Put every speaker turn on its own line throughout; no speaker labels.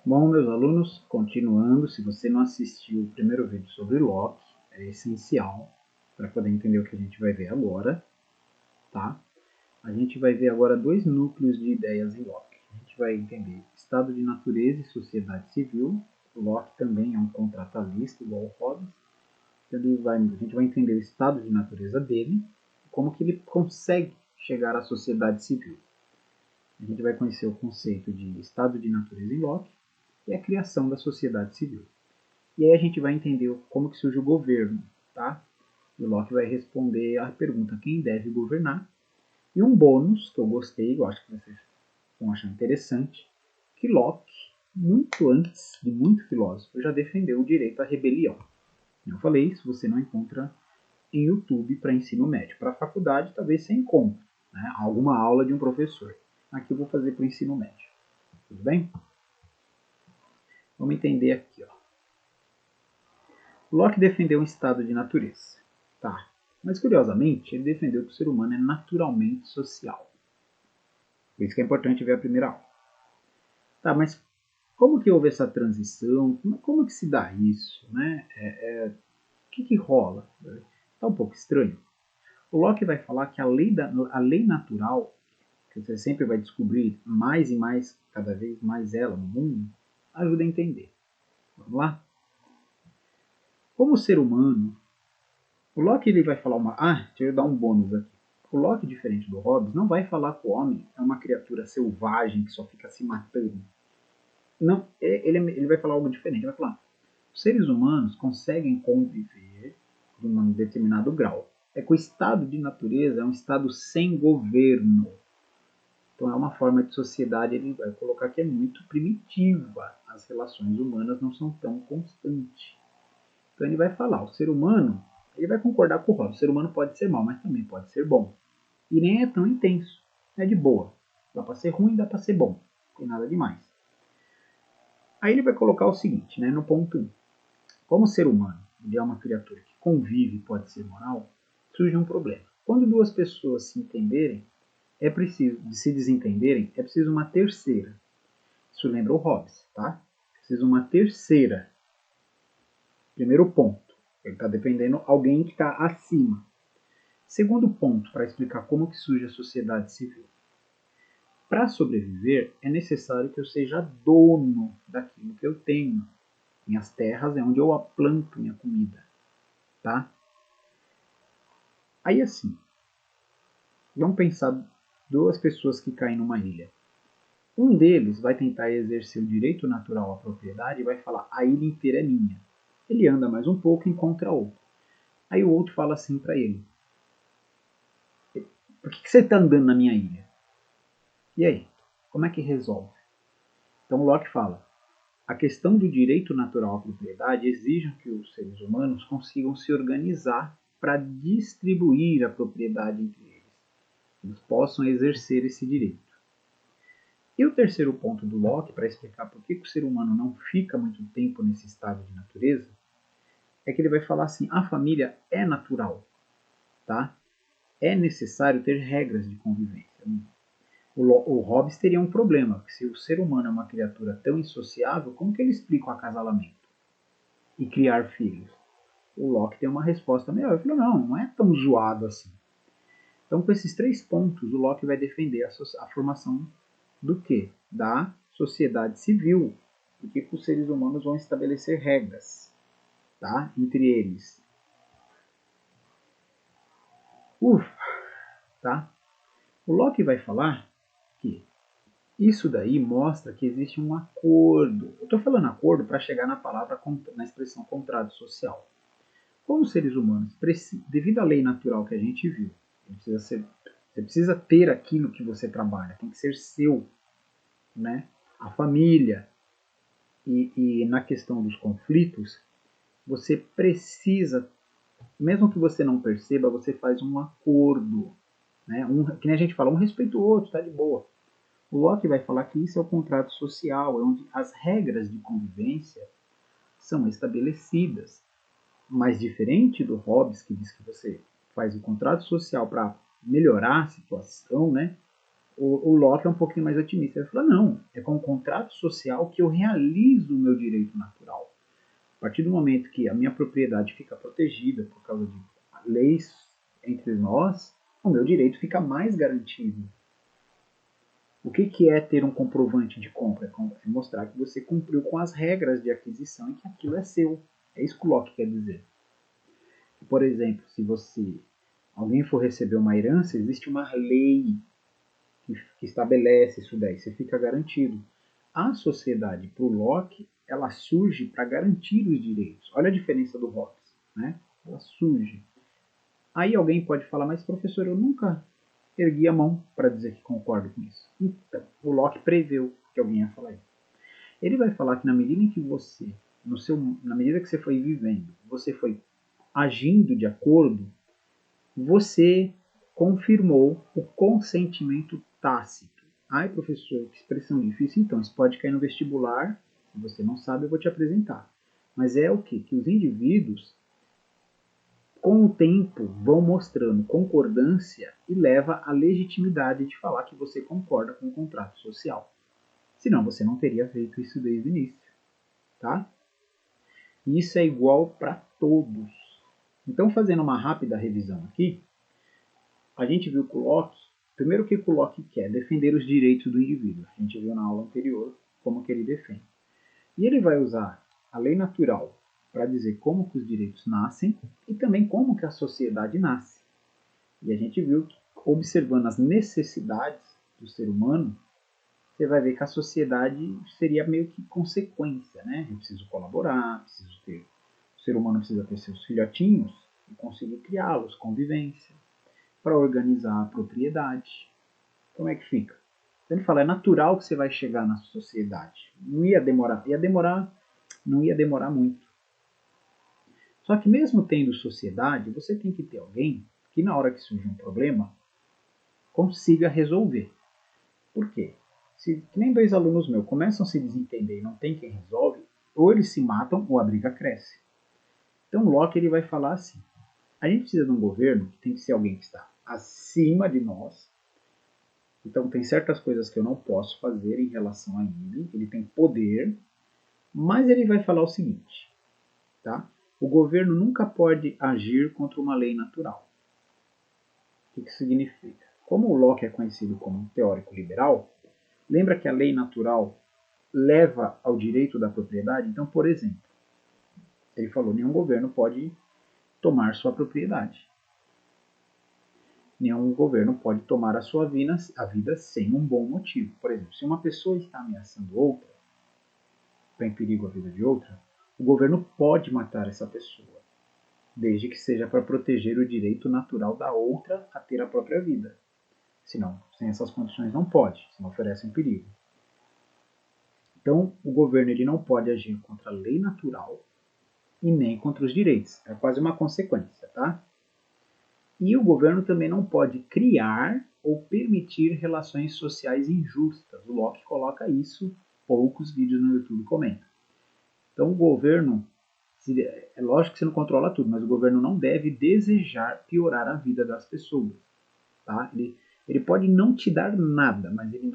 Bom, meus alunos, continuando, se você não assistiu o primeiro vídeo sobre Locke, é essencial para poder entender o que a gente vai ver agora, tá? A gente vai ver agora dois núcleos de ideias em Locke. A gente vai entender estado de natureza e sociedade civil. Locke também é um contratalista, igual o Hobbes. A gente vai entender o estado de natureza dele, como que ele consegue chegar à sociedade civil. A gente vai conhecer o conceito de estado de natureza em Locke e a criação da sociedade civil. E aí a gente vai entender como que surge o governo, tá? E o Locke vai responder a pergunta quem deve governar. E um bônus que eu gostei, eu acho que vocês vão achar interessante, que Locke, muito antes de muito filósofo, já defendeu o direito à rebelião. Eu falei, isso você não encontra em YouTube para ensino médio. Para a faculdade, talvez você encontre, né? Alguma aula de um professor. Aqui eu vou fazer para o ensino médio. Tudo bem? Vamos entender aqui, ó. Locke defendeu um estado de natureza. Tá. Mas, curiosamente, ele defendeu que o ser humano é naturalmente social. Por isso que é importante ver a primeira aula. Tá, mas como que houve essa transição? Como que se dá isso? Né? O que rola? Está um pouco estranho. O Locke vai falar que a lei natural, que você sempre vai descobrir mais e mais, cada vez mais ela no mundo, ajuda a entender. Vamos lá? Como ser humano, o Locke ele vai falar uma... deixa eu dar um bônus aqui. O Locke, diferente do Hobbes, não vai falar que o homem é uma criatura selvagem que só fica se matando. Não, ele vai falar algo diferente. Ele vai falar, os seres humanos conseguem conviver de um determinado grau. É que o estado de natureza é um estado sem governo. Então é uma forma de sociedade, ele vai colocar que é muito primitiva. As relações humanas não são tão constantes. Então ele vai falar, o ser humano, ele vai concordar com o Hobbes, o ser humano pode ser mau, mas também pode ser bom. E nem é tão intenso, é de boa. Dá para ser ruim, dá para ser bom, não tem nada demais. Aí ele vai colocar o seguinte, né, no ponto 1. Como o ser humano ele é uma criatura que convive e pode ser moral, surge um problema. Quando duas pessoas se entenderem, é preciso, de se desentenderem, é preciso uma terceira. Isso lembra o Hobbes, tá? É preciso uma terceira. Primeiro ponto. Ele está dependendo de alguém que está acima. Segundo ponto, para explicar como que surge a sociedade civil. Para sobreviver, é necessário que eu seja dono daquilo que eu tenho. Minhas terras é onde eu planto minha comida, tá? Aí assim, vamos pensar duas pessoas que caem numa ilha. Um deles vai tentar exercer o direito natural à propriedade e vai falar, a ilha inteira é minha. Ele anda mais um pouco e encontra outro. Aí o outro fala assim para ele, por que você está andando na minha ilha? E aí, como é que resolve? Então Locke fala, a questão do direito natural à propriedade exige que os seres humanos consigam se organizar para distribuir a propriedade entre eles. Eles possam exercer esse direito. E o terceiro ponto do Locke, para explicar por que o ser humano não fica muito tempo nesse estado de natureza, é que ele vai falar assim, a família é natural, tá? É necessário ter regras de convivência. O Hobbes teria um problema, porque se o ser humano é uma criatura tão insociável, como que ele explica o acasalamento e criar filhos? O Locke tem uma resposta melhor. Ele falou, não é tão zoado assim. Então, com esses três pontos, o Locke vai defender a formação do quê? Da sociedade civil. Porque os seres humanos vão estabelecer regras, tá? Entre eles. Tá? O Locke vai falar que isso daí mostra que existe um acordo. Eu estou falando acordo para chegar na palavra, na expressão contrato social. Como seres humanos, devido à lei natural que a gente viu, você precisa ter aquilo que você trabalha, tem que ser seu, né? A família. E na questão dos conflitos, você precisa, mesmo que você não perceba, você faz um acordo, né? Que nem a gente fala, um respeita o outro, tá de boa. O Locke vai falar que isso é o contrato social, onde as regras de convivência são estabelecidas. Mas diferente do Hobbes, que diz que você faz o contrato social para melhorar a situação, né? O Locke é um pouquinho mais otimista. Ele fala, não, é com o contrato social que eu realizo o meu direito natural. A partir do momento que a minha propriedade fica protegida por causa de leis entre nós, o meu direito fica mais garantido. O que é ter um comprovante de compra? É mostrar que você cumpriu com as regras de aquisição e que aquilo é seu. É isso que o Locke quer dizer. Por exemplo, se alguém for receber uma herança, existe uma lei que estabelece isso daí, você fica garantido. A sociedade, para o Locke, ela surge para garantir os direitos. Olha a diferença do Hobbes, né? Ela surge. Aí alguém pode falar, mas professor, eu nunca ergui a mão para dizer que concordo com isso. Então, o Locke preveu que alguém ia falar isso. Ele vai falar que na medida em que você, na medida que você foi vivendo, você foi agindo de acordo, você confirmou o consentimento tácito. Ai, professor, que expressão difícil. Então, isso pode cair no vestibular. Se você não sabe, eu vou te apresentar. Mas é o quê? Que os indivíduos, com o tempo, vão mostrando concordância e leva à legitimidade de falar que você concorda com o contrato social. Senão, você não teria feito isso desde o início. Tá? E isso é igual para todos. Então, fazendo uma rápida revisão aqui, a gente viu que o Locke, primeiro que o Locke quer defender os direitos do indivíduo. A gente viu na aula anterior como que ele defende. E ele vai usar a lei natural para dizer como que os direitos nascem e também como que a sociedade nasce. E a gente viu que, observando as necessidades do ser humano, você vai ver que a sociedade seria meio que consequência, né? Eu preciso colaborar, o ser humano precisa ter seus filhotinhos e conseguir criá-los, convivência, para organizar a propriedade. Como é que fica? Então ele fala, é natural que você vai chegar na sociedade. Não não ia demorar muito. Só que mesmo tendo sociedade, você tem que ter alguém que na hora que surge um problema, consiga resolver. Por quê? Se que nem dois alunos meus começam a se desentender e não tem quem resolve, ou eles se matam ou a briga cresce. Então Locke ele vai falar assim, a gente precisa de um governo que tem que ser alguém que está acima de nós. Então tem certas coisas que eu não posso fazer em relação a ele tem poder, mas ele vai falar o seguinte, tá? O governo nunca pode agir contra uma lei natural. O que significa? Como o Locke é conhecido como um teórico liberal, lembra que a lei natural leva ao direito da propriedade? Então, por exemplo, ele falou, nenhum governo pode tomar sua propriedade. Nenhum governo pode tomar a sua vida sem um bom motivo. Por exemplo, se uma pessoa está ameaçando outra, está em perigo a vida de outra, o governo pode matar essa pessoa, desde que seja para proteger o direito natural da outra a ter a própria vida. Senão, sem essas condições não pode, senão oferece um perigo. Então, o governo ele não pode agir contra a lei natural e nem contra os direitos. É quase uma consequência, tá? E o governo também não pode criar ou permitir relações sociais injustas. O Locke coloca isso, poucos vídeos no YouTube comentam. Então o governo, é lógico que você não controla tudo, mas o governo não deve desejar piorar a vida das pessoas. Tá? Ele pode não te dar nada, mas ele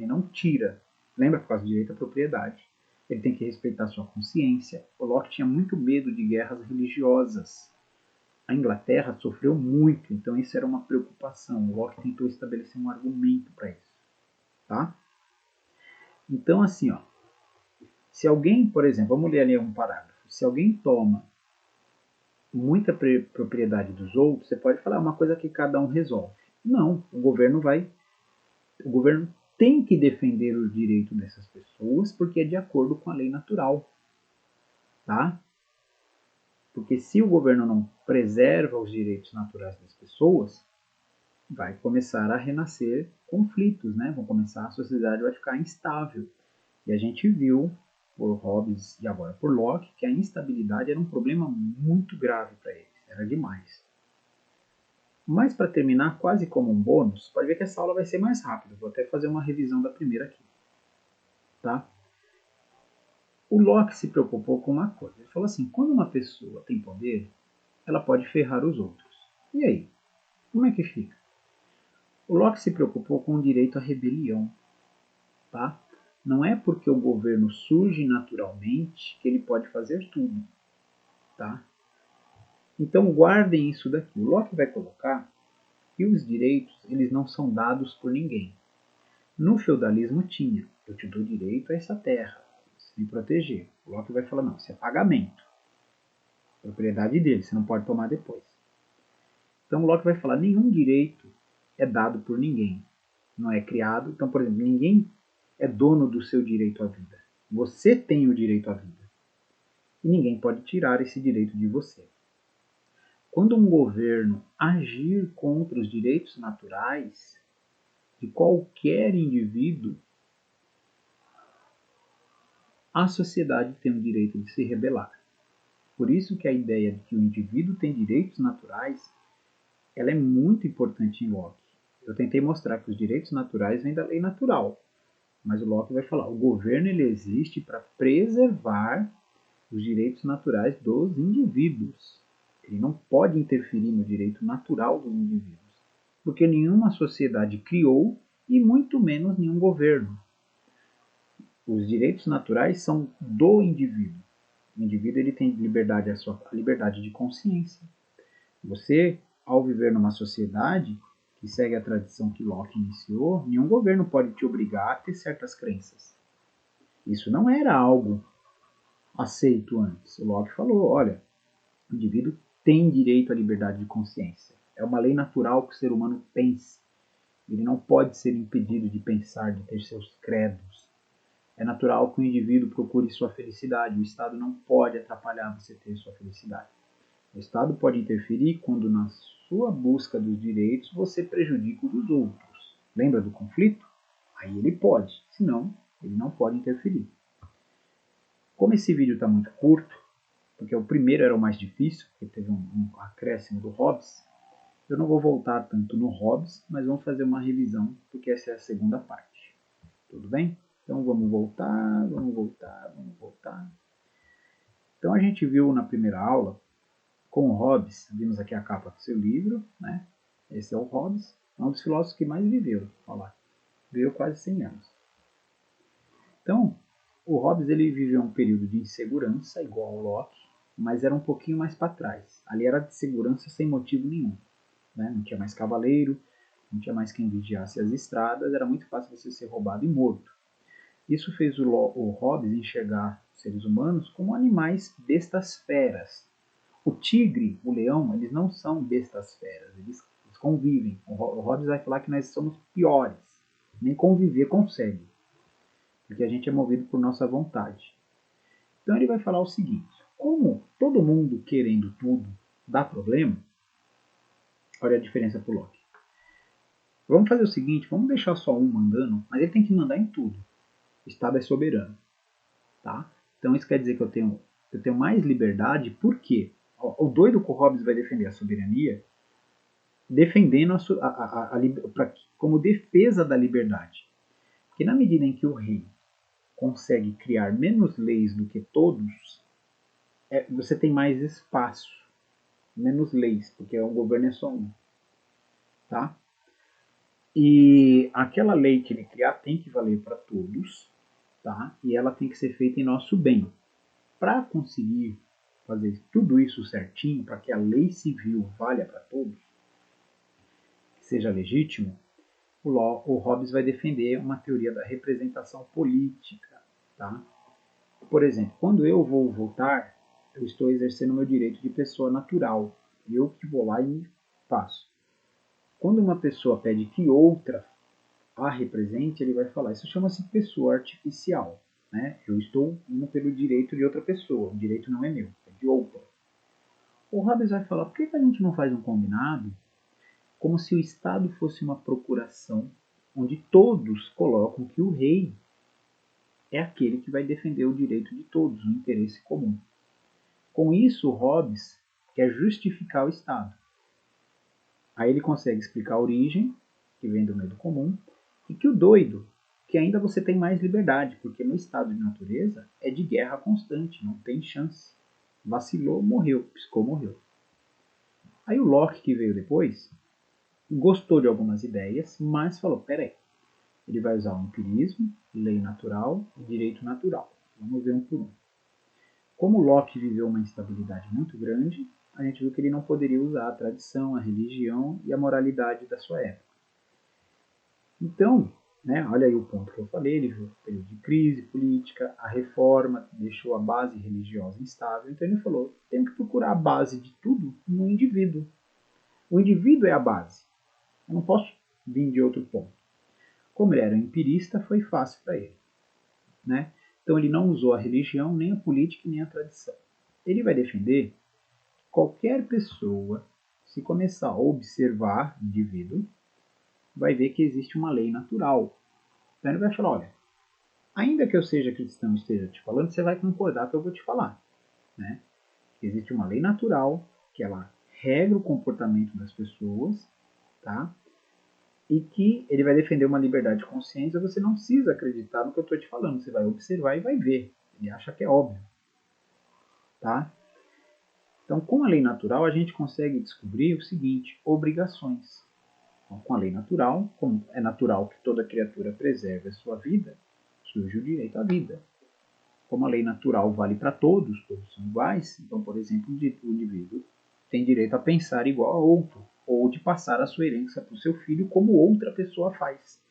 não tira. Lembra por causa do direito à propriedade. Ele tem que respeitar a sua consciência. O Locke tinha muito medo de guerras religiosas. A Inglaterra sofreu muito, então isso era uma preocupação. O Locke tentou estabelecer um argumento para isso. Tá? Então, assim, ó, se alguém, por exemplo, vamos ler ali um parágrafo. Se alguém toma muita propriedade dos outros, você pode falar uma coisa que cada um resolve. Não, o governo tem que defender os direitos dessas pessoas porque é de acordo com a lei natural, tá? Porque se o governo não preserva os direitos naturais das pessoas, vai começar a renascer conflitos, né? A sociedade vai ficar instável. E a gente viu por Hobbes e agora por Locke que a instabilidade era um problema muito grave para eles, era demais. Mas para terminar, quase como um bônus, pode ver que essa aula vai ser mais rápida. Vou até fazer uma revisão da primeira aqui, tá? O Locke se preocupou com uma coisa. Ele falou assim: quando uma pessoa tem poder, ela pode ferrar os outros. E aí? Como é que fica? O Locke se preocupou com o direito à rebelião, tá? Não é porque o governo surge naturalmente que ele pode fazer tudo, tá? Então guardem isso daqui. O Locke vai colocar que os direitos eles não são dados por ninguém. No feudalismo tinha, eu te dou direito a essa terra, se me proteger. O Locke vai falar, não, isso é pagamento, propriedade dele, você não pode tomar depois. Então o Locke vai falar, nenhum direito é dado por ninguém, não é criado. Então, por exemplo, ninguém é dono do seu direito à vida. Você tem o direito à vida. E ninguém pode tirar esse direito de você. Quando um governo agir contra os direitos naturais de qualquer indivíduo, a sociedade tem o direito de se rebelar. Por isso que a ideia de que o indivíduo tem direitos naturais, ela é muito importante em Locke. Eu tentei mostrar que os direitos naturais vêm da lei natural, mas o Locke vai falar, o governo ele existe para preservar os direitos naturais dos indivíduos. Ele não pode interferir no direito natural dos indivíduos, porque nenhuma sociedade criou e muito menos nenhum governo. Os direitos naturais são do indivíduo. O indivíduo ele tem liberdade, a liberdade de consciência. Você, ao viver numa sociedade que segue a tradição que Locke iniciou, nenhum governo pode te obrigar a ter certas crenças. Isso não era algo aceito antes. O Locke falou, olha, o indivíduo tem direito à liberdade de consciência. É uma lei natural que o ser humano pense. Ele não pode ser impedido de pensar, de ter seus credos. É natural que o indivíduo procure sua felicidade. O Estado não pode atrapalhar você ter sua felicidade. O Estado pode interferir quando, na sua busca dos direitos, você prejudica o dos outros. Lembra do conflito? Aí ele pode, senão, ele não pode interferir. Como esse vídeo está muito curto, porque o primeiro era o mais difícil, porque teve um acréscimo do Hobbes, eu não vou voltar tanto no Hobbes, mas vamos fazer uma revisão, porque essa é a segunda parte. Tudo bem? Então vamos voltar, vamos voltar, vamos voltar. Então a gente viu na primeira aula, com o Hobbes, vimos aqui a capa do seu livro, né? Esse é o Hobbes, é um dos filósofos que mais viveu, falar. Viveu quase 100 anos. Então, o Hobbes ele viveu um período de insegurança, igual ao Locke, mas era um pouquinho mais para trás. Ali era de segurança sem motivo nenhum. Né? Não tinha mais cavaleiro, não tinha mais quem vigiasse as estradas, era muito fácil você ser roubado e morto. Isso fez o Hobbes enxergar os seres humanos como animais bestas feras. O tigre, o leão, eles não são bestas feras, eles convivem. O Hobbes vai falar que nós somos piores, nem conviver consegue, porque a gente é movido por nossa vontade. Então ele vai falar o seguinte, como todo mundo querendo tudo dá problema, olha a diferença para o Locke. Vamos fazer o seguinte, vamos deixar só um mandando, mas ele tem que mandar em tudo. O Estado é soberano. Tá? Então isso quer dizer que eu tenho mais liberdade, por quê? O doido que o Hobbes vai defender a soberania, defendendo como defesa da liberdade. Porque na medida em que o rei consegue criar menos leis do que todos, você tem mais espaço, menos leis, porque o governo é só um. Tá? E aquela lei que ele criar tem que valer para todos, tá? E ela tem que ser feita em nosso bem. Para conseguir fazer tudo isso certinho, para que a lei civil valha para todos, que seja legítimo, o Hobbes vai defender uma teoria da representação política. Tá? Por exemplo, quando eu vou votar, eu estou exercendo meu direito de pessoa natural. Eu que vou lá e faço. Quando uma pessoa pede que outra a represente, ele vai falar, isso chama-se pessoa artificial. Né? Eu estou indo pelo direito de outra pessoa, o direito não é meu, é de outra. O Hobbes vai falar, por que a gente não faz um combinado como se o Estado fosse uma procuração onde todos colocam que o rei é aquele que vai defender o direito de todos, o interesse comum. Com isso, Hobbes quer justificar o Estado. Aí ele consegue explicar a origem, que vem do meio comum, e que o doido, que ainda você tem mais liberdade, porque no estado de natureza é de guerra constante, não tem chance. Vacilou, morreu, piscou, morreu. Aí o Locke, que veio depois, gostou de algumas ideias, mas falou, peraí, ele vai usar o empirismo, lei natural e direito natural. Vamos ver um por um. Como Locke viveu uma instabilidade muito grande, a gente viu que ele não poderia usar a tradição, a religião e a moralidade da sua época. Então, né, olha aí o ponto que eu falei, ele viu o período de crise política, a reforma deixou a base religiosa instável, então ele falou, tenho que procurar a base de tudo no indivíduo. O indivíduo é a base. Eu não posso vir de outro ponto. Como ele era um empirista, foi fácil para ele. Né? Então ele não usou a religião, nem a política, nem a tradição. Ele vai defender que qualquer pessoa, se começar a observar o indivíduo, vai ver que existe uma lei natural. Então ele vai falar, olha, ainda que eu seja cristão e esteja te falando, você vai concordar com o que eu vou te falar. Né? Existe uma lei natural, que ela regra o comportamento das pessoas, tá? E que ele vai defender uma liberdade de consciência, você não precisa acreditar no que eu estou te falando, você vai observar e vai ver. Ele acha que é óbvio. Tá? Então, com a lei natural, a gente consegue descobrir o seguinte, obrigações. Então, com a lei natural, como é natural que toda criatura preserve a sua vida, surge o direito à vida. Como a lei natural vale para todos são iguais, então, por exemplo, o indivíduo tem direito a pensar igual a outro, ou de passar a sua herança para o seu filho como outra pessoa faz.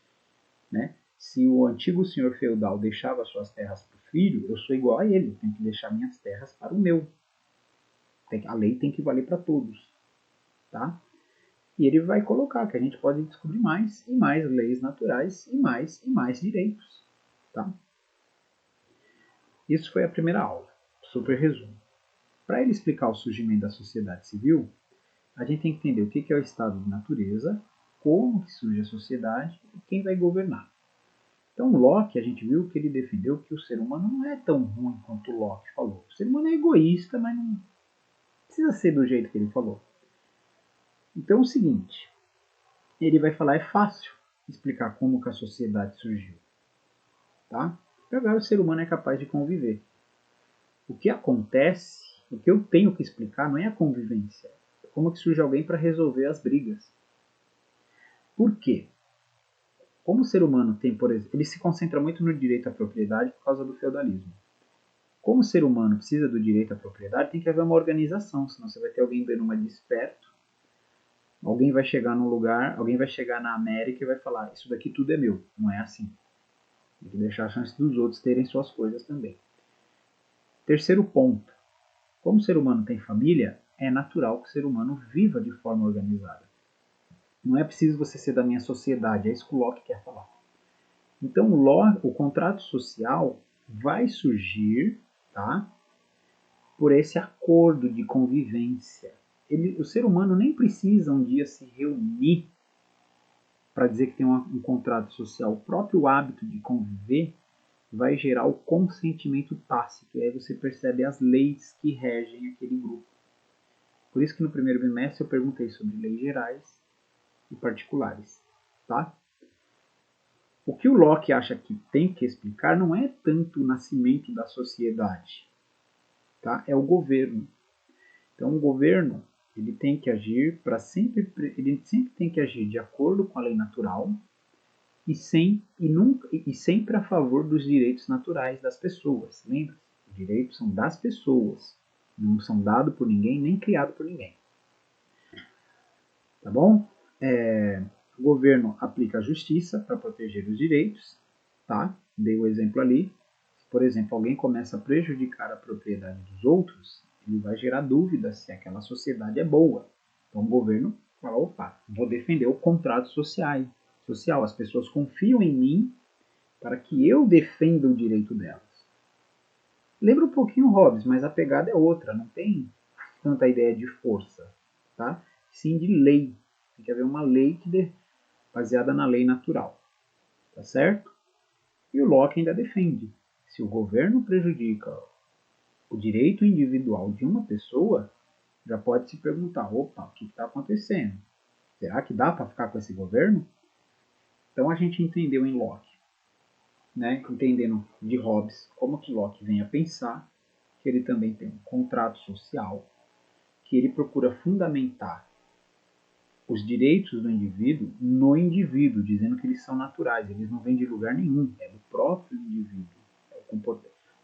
Né? Se o antigo senhor feudal deixava suas terras para o filho, eu sou igual a ele, eu tenho que deixar minhas terras para o meu. A lei tem que valer para todos. Tá? E ele vai colocar que a gente pode descobrir mais e mais leis naturais e mais direitos. Tá? Isso foi a primeira aula. Super resumo. Para ele explicar o surgimento da sociedade civil, a gente tem que entender o que é o estado de natureza, como que surge a sociedade e quem vai governar. Então, Locke, a gente viu que ele defendeu que o ser humano não é tão ruim quanto Locke falou. O ser humano é egoísta, mas não precisa ser do jeito que ele falou. Então, é o seguinte, ele vai falar, é fácil explicar como que a sociedade surgiu. Tá? E agora o ser humano é capaz de conviver. O que acontece, o que eu tenho que explicar não é a convivência, é como que surge alguém para resolver as brigas. Por quê? Como o ser humano tem, por exemplo, ele se concentra muito no direito à propriedade por causa do feudalismo. Como o ser humano precisa do direito à propriedade, tem que haver uma organização, senão você vai ter alguém dando uma desperto, alguém vai chegar num lugar, alguém vai chegar na América e vai falar, isso daqui tudo é meu. Não é assim. Tem que deixar a chance dos outros terem suas coisas também. Terceiro ponto. Como o ser humano tem família, é natural que o ser humano viva de forma organizada. Não é preciso você ser da minha sociedade, é isso que o Locke quer falar. Então, o contrato social vai surgir, tá, por esse acordo de convivência. O ser humano nem precisa um dia se reunir para dizer que tem um contrato social. O próprio hábito de conviver vai gerar o consentimento tácito. E aí você percebe as leis que regem aquele grupo. Por isso que no primeiro bimestre eu perguntei sobre leis gerais e particulares. Tá? O que o Locke acha que tem que explicar não é tanto o nascimento da sociedade, tá? É o governo. Então o governo ele tem que agir ele sempre tem que agir de acordo com a lei natural e sempre a favor dos direitos naturais das pessoas. Lembra? Os direitos são das pessoas, não são dados por ninguém nem criados por ninguém. Tá bom? O governo aplica a justiça para proteger os direitos, tá? Dei o exemplo ali. Se, por exemplo, alguém começa a prejudicar a propriedade dos outros, ele vai gerar dúvida se aquela sociedade é boa. Então o governo fala, opa, vou defender o contrato social. As pessoas confiam em mim para que eu defenda o direito delas. Lembra um pouquinho Hobbes, mas a pegada é outra, não tem tanta ideia de força, tá? Sim de lei. Tem que haver uma lei baseada na lei natural, tá certo? E o Locke ainda defende, se o governo prejudica o direito individual de uma pessoa, já pode se perguntar, opa, o que está acontecendo? Será que dá para ficar com esse governo? Então a gente entendeu em Locke, né, entendendo de Hobbes como que Locke vem a pensar, que ele também tem um contrato social, que ele procura fundamentar os direitos do indivíduo no indivíduo, dizendo que eles são naturais, eles não vêm de lugar nenhum, é do próprio indivíduo.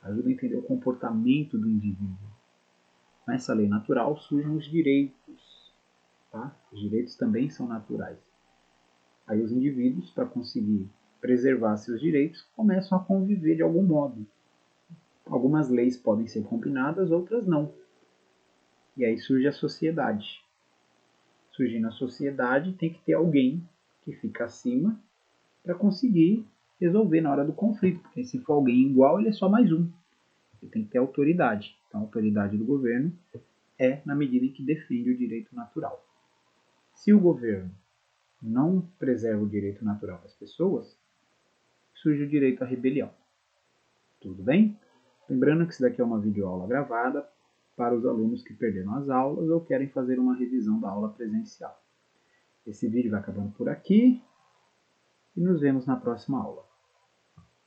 Ajuda a entender o comportamento do indivíduo. Nessa lei natural surgem os direitos. Tá? Os direitos também são naturais. Aí os indivíduos, para conseguir preservar seus direitos, começam a conviver de algum modo. Algumas leis podem ser combinadas, outras não. E aí surge a sociedade. Surgindo a sociedade, tem que ter alguém que fica acima para conseguir resolver na hora do conflito, porque se for alguém igual, ele é só mais um. Ele tem que ter autoridade. Então, a autoridade do governo é na medida em que defende o direito natural. Se o governo não preserva o direito natural das pessoas, surge o direito à rebelião. Tudo bem? Lembrando que isso daqui é uma videoaula gravada para os alunos que perderam as aulas ou querem fazer uma revisão da aula presencial. Esse vídeo vai acabando por aqui e nos vemos na próxima aula.